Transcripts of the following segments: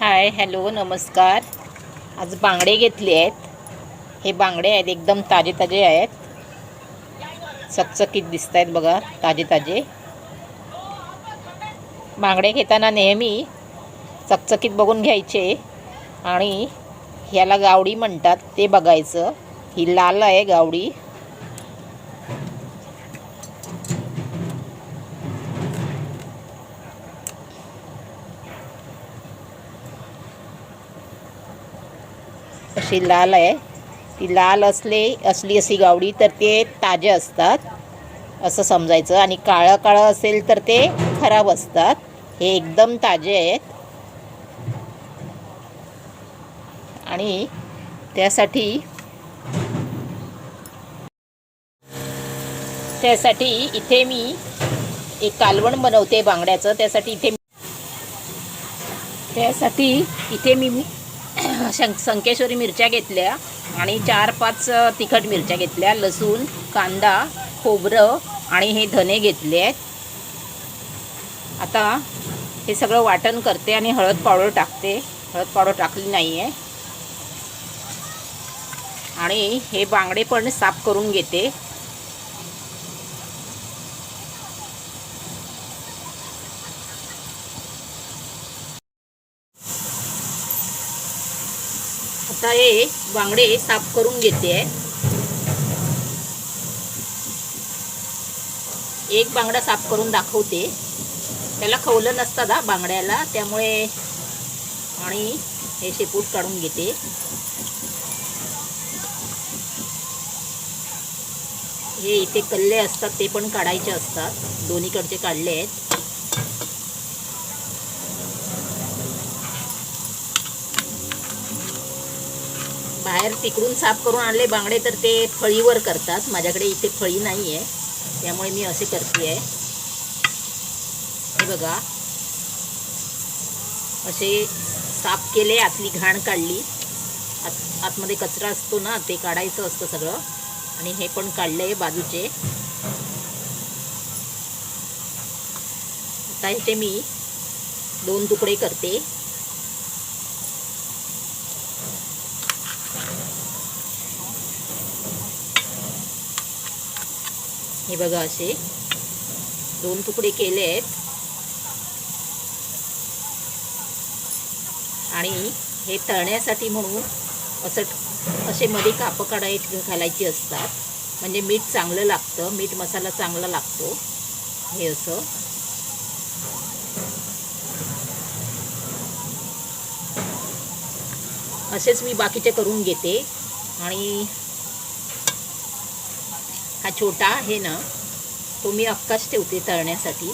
Hi hello नमस्कार. आज बांगडे घेतले आहेत. हे बांगडे आहेत एकदम ताजे ताजे आहेत. चकचकीत दिसत आहेत बघा, ताजे ताजे. बांगडे घेताना नेहमी चकचकीत बघून घ्यायचे आणि ह्याला गावडी म्हणतात ते बघायचं. ही लाल आहे गावडी. अशी लाल आहे. ती लाल असली अशी गावडी तर ते ताजे असतात असं समजायचं, आणि काळं काळं असेल तर ते खराब असतात. हे एकदम ताजे आहेत आणि त्यासाठी इथे मी एक कालवण बनवते बांगड्याचं. त्यासाठी इथे मी संकेश्वरी मिरच्या घेतल्या आणि 4-5 तिखट मिरच्या घेतल्या, लसूण, कांदा, खोबरं आणि हे धने घेतले आहेत. आता हे सगळं वाटण करते आणि हळद पावडर टाकते. हळद पावडर टाकली नाही आहे. आणि हे बांगडे पण साफ करून घेते. आता हे बांगडे साफ करून घेते. एक बांगडा साफ करून दाखवते. त्याला खवलं नसतं ना बांगड्याला, त्यामुळे. आणि हे शेपूट काढून घेते. हे इथे कल्ले असतात ते पण काढायचे असतात. दोन्हीकडचे काढले आहेत. बाहेर तिकडून साफ करून आणले बांगडे तर ते फळीवर करतात. माझ्याकडे इथे फळी नाही आहे, त्यामुळे मी असे करते आहे. हे बघा, असे साफ केले, आतली घाण काढली. आतमध्ये कचरा असतो ना, ते काढायचं असतं सगळं. आणि हे पण काढले बाजूचे. आता इथे मी 2 तुकडे करते. हे बघा, असे 2 तुकडे केले आहेत. आणि हे तळण्यासाठी म्हणून असे मध्ये कापं घालायची असतात, म्हणजे मीठ चांगलं लागतं, मीठ मसाला चांगला लागतो. हे असं असेच मी बाकीचे करून घेते. आणि हा छोटा आहे ना, तो मी अख्खाच ठेवते तळण्यासाठी.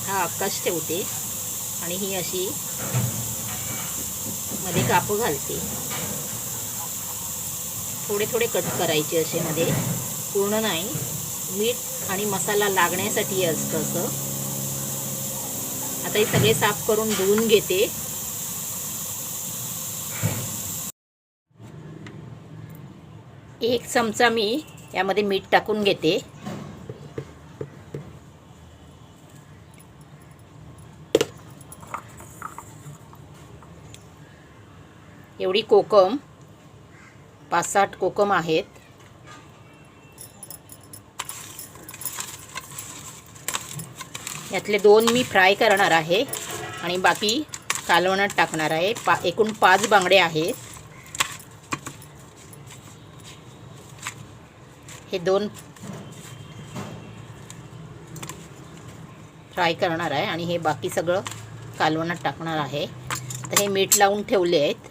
हा अख्खाच ठेवते आणि ही अशी मध्ये कापं घालते. थोडे थोडे कट करायचे असे मध्ये, पूर्ण नाही. मीठ आणि मसाला लागण्यासाठी असतं असं. आता हे सगळे साफ करून धुवून घेते. एक चमचा मी यामध्ये मीठ टाकून घेते. एवढी कोकम, 5-6 कोकम आहेत. यातले 2 मी फ्राय करणार आहे आणि बाकी कालवणात टाकणार आहे. एकूण 5 बांगडे आहेत. हे 2 फ्राय करणार आहे आणि हे बाकी सगळं कालवणात टाकणार आहे. तर हे मीठ लावून ठेवले आहेत.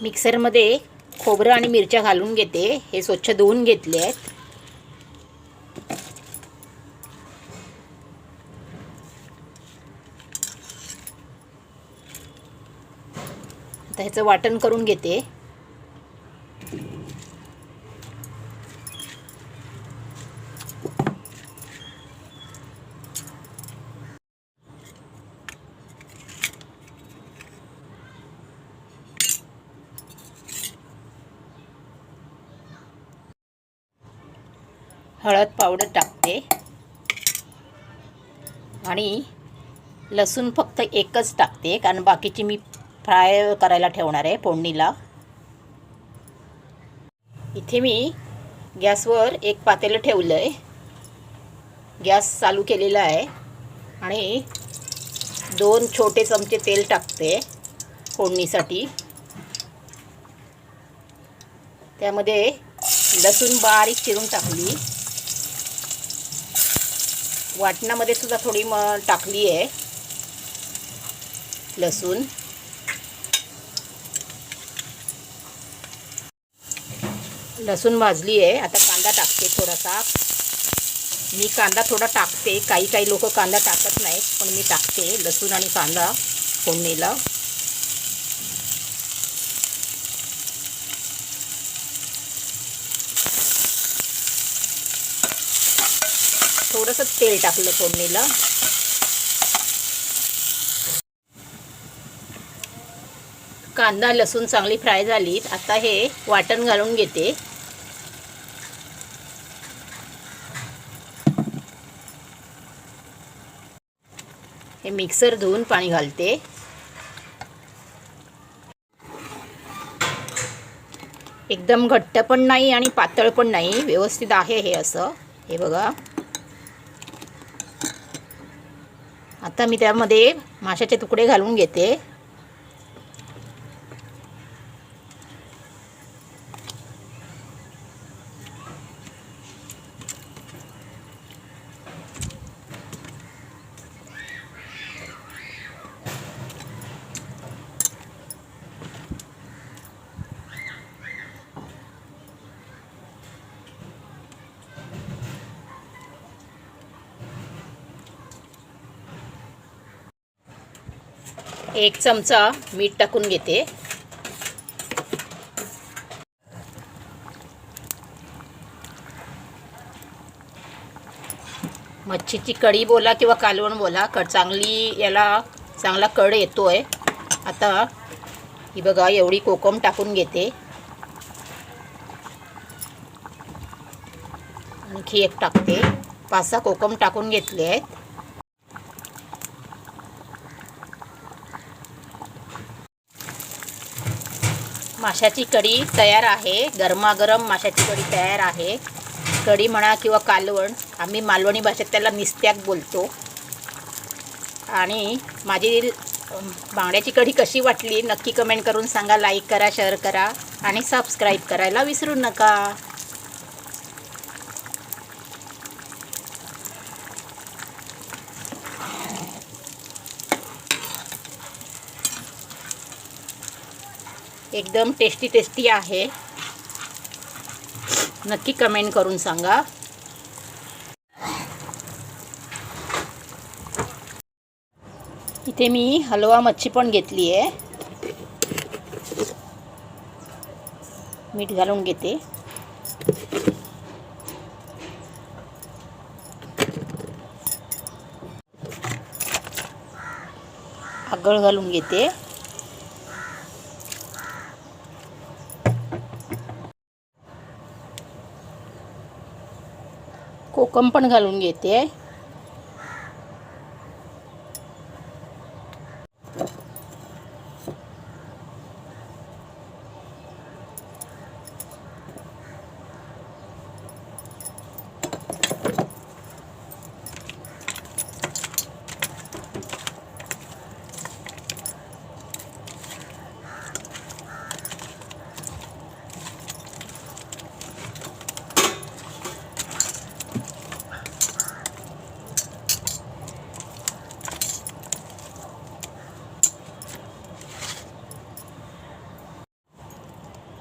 मिक्सरमध्ये खोबरं आणि मिरच्या घालून घेते. हे स्वच्छ धुवून घेतले आहेत. आता ह्याचं वाटण करून घेते. हळद पावडर टाकते आणि लसूण फक्त एकच टाकते, कारण बाकीची मी फ्राय करायला ठेवणार आहे फोडणीला. इथे मी गॅसवर एक पातेलं ठेवलं आहे, गॅस चालू केलेला आहे आणि 2 छोटे चमचे तेल टाकते फोडणीसाठी. त्यामध्ये लसूण बारीक चिरून टाकली, वाटणामध्ये सुद्धा थोडी टाकली आहे लसूण. लसूण भाजली आहे. आता कांदा टाकते थोडासा. मी कांदा थोडा टाकते, काही लोक कांदा टाकत नाहीत, पण मी टाकते लसूण आणि कांदा फोडणीला. थोडंसं तेल टाकलं फोडणीला. कांदा लसूण चांगली फ्राय झालीत. आता हे वाटण घालून घेते. हे मिक्सर धुवून पाणी घालते. एकदम घट्ट पण नाही आणि पातळ पण नाही, व्यवस्थित आहे हे असं. हे बघा. आता मी त्यामध्ये माशाचे तुकडे घालून घेते. एक चमचा मीठ टाकून घेते. मच्छीची कढी बोला किंवा कालवण बोला, याला चांगला कढ येतोय. आता ही बघा एवढी कोकम टाकून घेते. आणखी एक टाकते. 5-6 कोकम टाकून घेतले आहेत. माशाची कढी तयार आहे. गरमागरम माशाची कढी तयार आहे. कढी म्हणा किंवा कालवण, आम्ही मालवणी भाषेत त्याला निस्त्याक बोलतो. आणि माझी बांगड्याची कढी कशी वाटली नक्की कमेंट करून सांगा. लाईक करा, शेअर करा आणि सबस्क्राईब करायला विसरू नका. एकदम टेस्टी आहे. नक्की कमेंट करून सांगा. इथे मी हलवा मच्छी पण घेतली आहे. मीठ घालून घेते. आगळ घालून घेते. कोकम पण घालून घेते.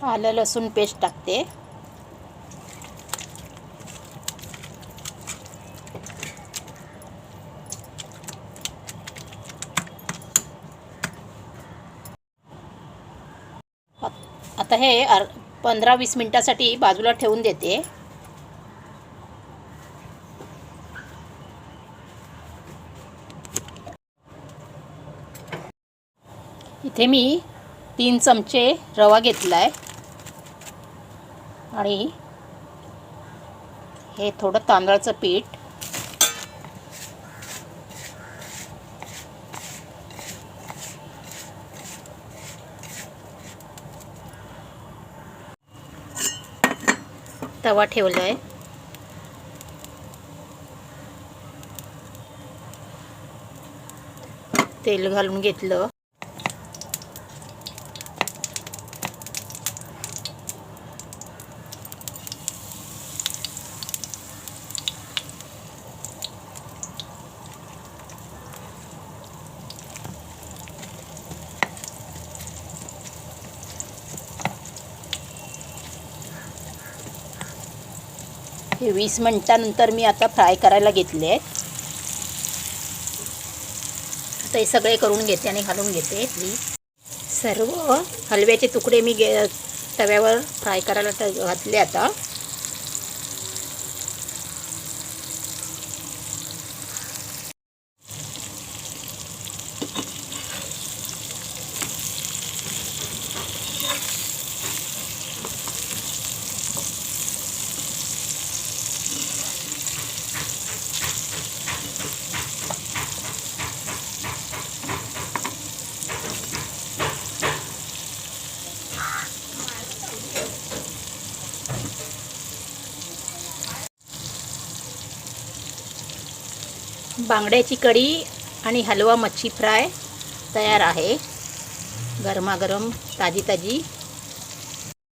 आलं लसूण पेस्ट टाकते. आता हे 15-20 मिनिटासाठी बाजूला ठेवून देते. इथे मी 3 चमचे रवा घेतलाय आणि हे थोडं तांदळाचं पीठ, तवा ठेवला आहे, तेल घालून घेतलं, हे 20 मिनिटानंतर मी आता फ्राय करायला घेतले आहेत. आता हे सगळे करून घेते आणि घालून घेते. सर्व हलव्याचे तुकडे मी तव्यावर फ्राय करायला घातले. आता बांगड्याची कढी आणि हलवा मच्छी फ्राय तयार आहे. गरमागरम ताजी ताजी